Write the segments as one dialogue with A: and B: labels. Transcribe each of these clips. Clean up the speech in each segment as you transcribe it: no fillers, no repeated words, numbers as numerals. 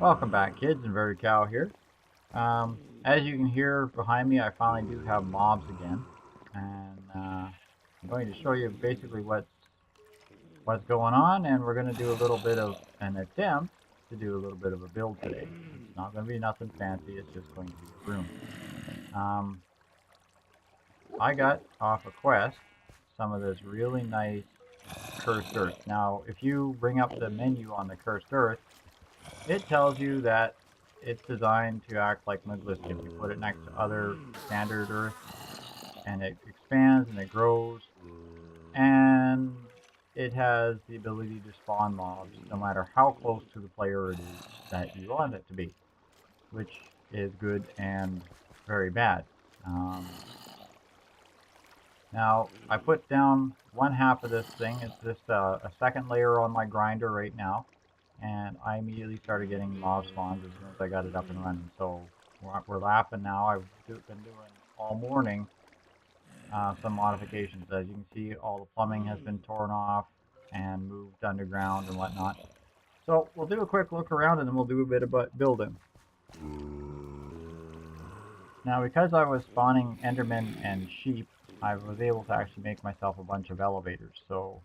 A: Welcome back, kids, and Very Cow here. As you can hear behind me, I finally do have mobs again, and I'm going to show you basically what's going on, and we're going to do a little bit of an attempt to do a little bit of a build today. It's not going to be nothing fancy, it's just going to be a room. I got off a quest some of this really nice cursed earth. Now, if you bring up the menu on the cursed earth, it tells you that it's designed to act like Megalithium. You put it next to other standard earth, and it expands and it grows, and it has the ability to spawn mobs no matter how close to the player it is that you want it to be, which is good and very bad. Now, I put down one half of this thing. It's just a second layer on my grinder right now. And I immediately started getting mob spawns as soon as I got it up and running. So we're laughing now. I've been doing all morning some modifications. As you can see, all the plumbing has been torn off and moved underground and whatnot. So we'll do a quick look around and then we'll do a bit about building. Now, because I was spawning Endermen and sheep, I was able to actually make myself a bunch of elevators. So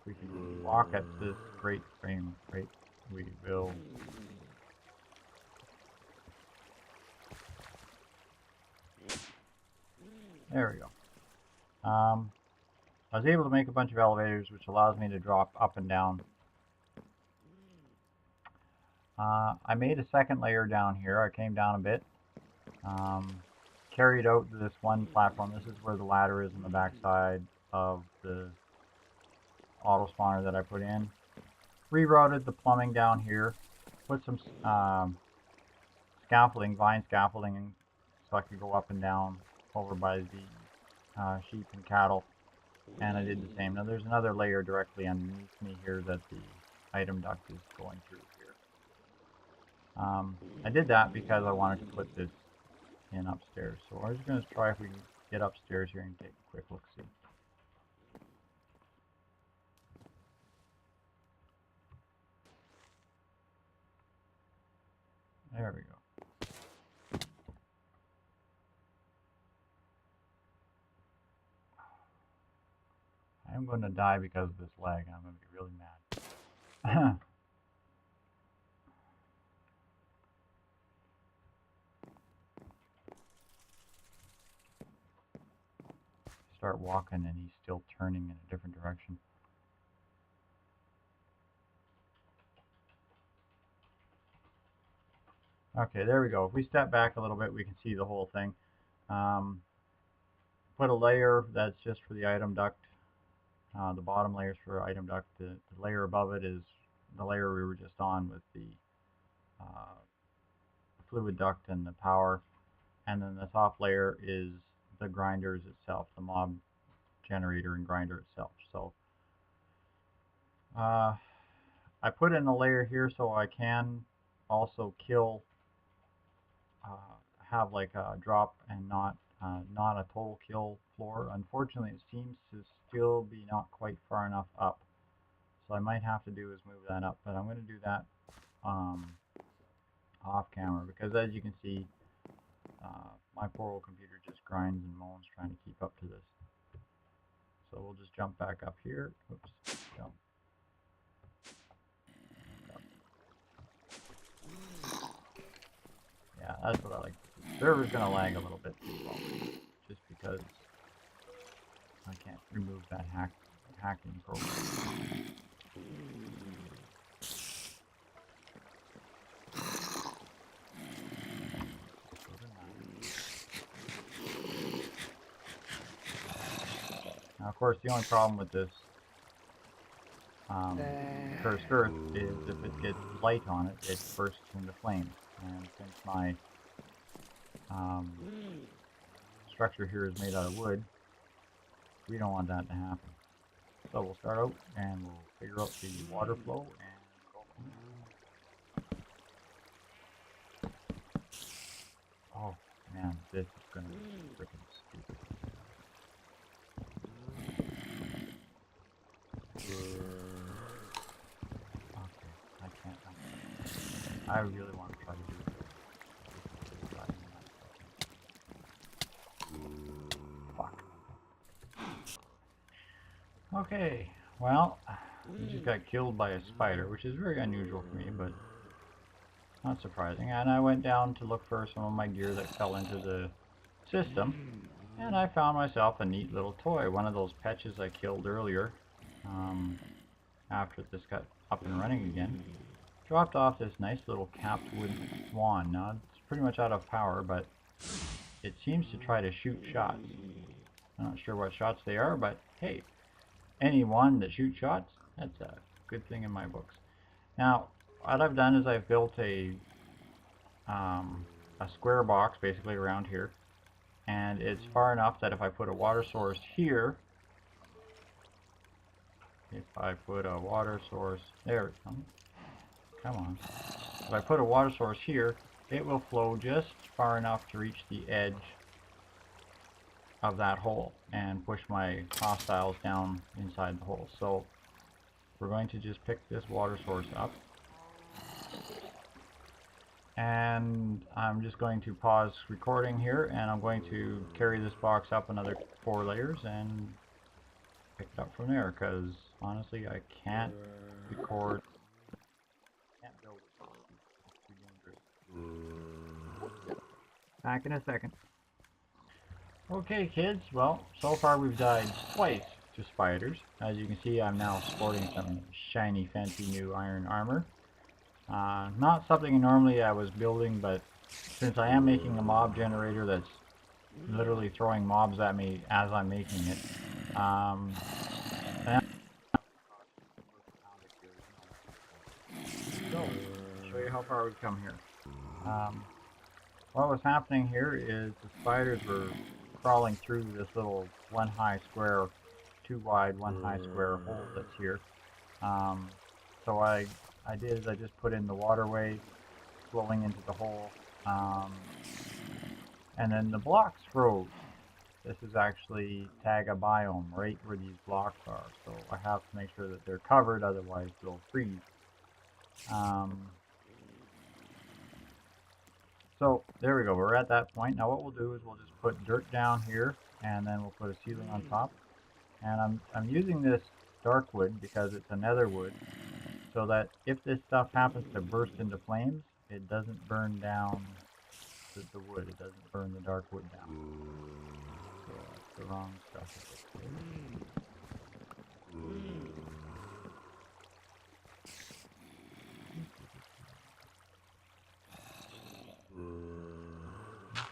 A: we can walk at this great frame rate, we will. There we go. I was able to make a bunch of elevators, which allows me to drop up and down. I made a second layer down here. I came down a bit, carried out this one platform. This is where the ladder is on the back side of the auto spawner that I put in. Rerouted the plumbing down here. Put some scaffolding, vine scaffolding, so I could go up and down over by the sheep and cattle. And I did the same. Now there's another layer directly underneath me here that the item duct is going through here. I did that because I wanted to put this in upstairs. So we're just going to try if we can get upstairs here and take a quick look-see. There we go. I'm going to die because of this lag, and I'm going to be really mad. Start walking, and he's still turning in a different direction. Okay, there we go. If we step back a little bit, we can see the whole thing. Put a layer that's just for the item duct. The bottom layer is for item duct. The layer above it is the layer we were just on with the fluid duct and the power. And then the top layer is the grinders itself, the mob generator and grinder itself. So I put in a layer here so I can also kill, have like a drop and not a total kill floor. Unfortunately, it seems to still be not quite far enough up. So I might have to do is move that up, but I'm going to do that off camera because as you can see, my poor old computer just grinds and moans trying to keep up to this. So we'll just jump back up here. Oops, jump. Yeah, that's what I like. The server's going to lag a little bit too well, just because I can't remove that hacking program. Now, of course, the only problem with this cursed earth is if it gets light on it, it bursts into flames. And since my structure here is made out of wood, we don't want that to happen. So we'll start out and we'll figure out the water flow and go from there. Oh man, this is going to be freaking stupid. Okay, I really want to try to do it. Fuck. Okay, well, we just got killed by a spider, which is very unusual for me, but not surprising. And I went down to look for some of my gear that fell into the system, and I found myself a neat little toy, one of those petches I killed earlier, after this got up and running again. Dropped off this nice little capped wooden swan. Now, it's pretty much out of power, but it seems to try to shoot shots. I'm not sure what shots they are, but hey, anyone that shoots shots, that's a good thing in my books. Now, what I've done is I've built a square box basically around here, and it's far enough that if I put a water source here, if I put a water source, there it comes, come on, if I put a water source here, it will flow just far enough to reach the edge of that hole and push my hostiles down inside the hole. So we're going to just pick this water source up, and I'm just going to pause recording here, and I'm going to carry this box up another 4 layers and pick it up from there, because honestly I can't record, can't build it. It's too dangerous. Back in a second. Okay kids, well, so far we've died twice to spiders. As you can see, I'm now sporting some shiny fancy new iron armor. Not something normally I was building, but since I am making a mob generator that's literally throwing mobs at me as I'm making it, so, show you how far we've come here. What was happening here is the spiders were crawling through this little 1 high square, 2 wide, 1 high square hole that's here. So I did is I just put in the waterway flowing into the hole, and then the blocks froze. This is actually taiga biome, right where these blocks are. So I have to make sure that they're covered, otherwise they'll freeze. So there we go, we're at that point. Now what we'll do is we'll just put dirt down here, and then we'll put a ceiling on top. And I'm using this dark wood because it's a nether wood, so that if this stuff happens to burst into flames, it doesn't burn down the wood, it doesn't burn the dark wood down. So that's the wrong stuff.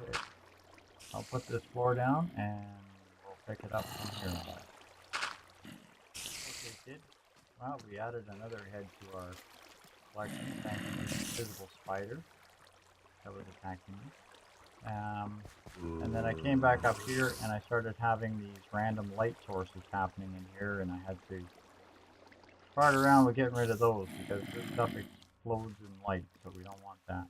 A: Okay. I'll put this floor down and we'll pick it up from here. Okay kids, well, we added another head to our collection thanks to this invisible spider that was attacking me. And then I came back up here and I started having these random light sources happening in here, and I had to fart around with getting rid of those because this stuff explodes in light, so we don't want that.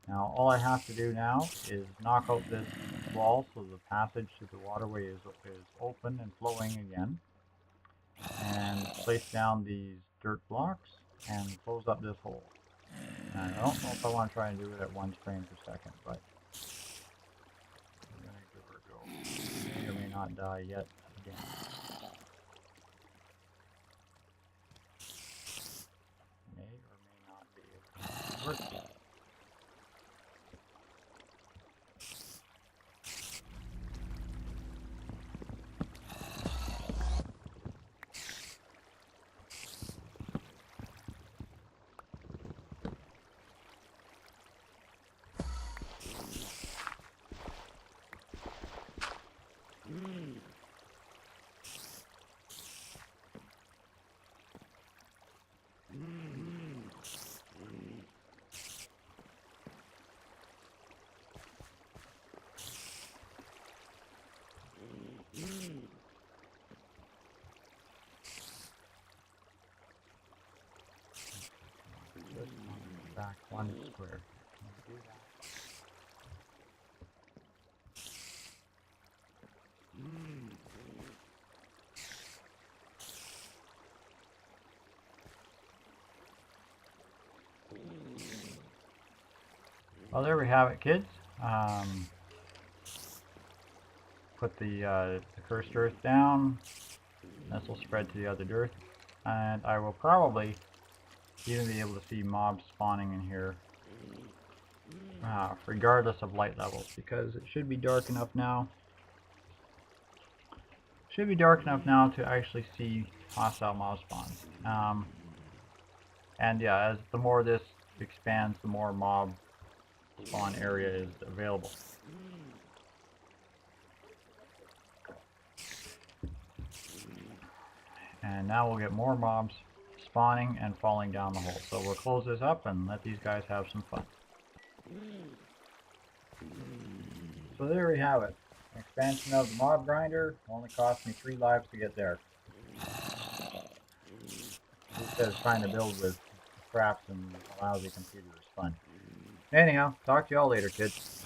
A: Now all I have to do now is knock out this wall so the passage to the waterway is open and flowing again, and place down these dirt blocks and close up this hole. And I don't know if I want to try and do it at 1 frame per second, but I'm going to give her a go. May or may not die yet again. May or may not be able to work. Just back 1 square. Can you do that? Well, there we have it, kids. Put the cursed earth down. This will spread to the other dirt. And I will probably even be able to see mobs spawning in here regardless of light levels, because it should be dark enough now. Should be dark enough now to actually see hostile mob spawns. And yeah, as the more this expands, the more mob spawn area is available. And now we'll get more mobs spawning and falling down the hole. So we'll close this up and let these guys have some fun. So there we have it. Expansion of the mob grinder. Only cost me 3 lives to get there. Who says trying to build with scraps and a lousy computer is fun? Anyhow, talk to y'all later, kids.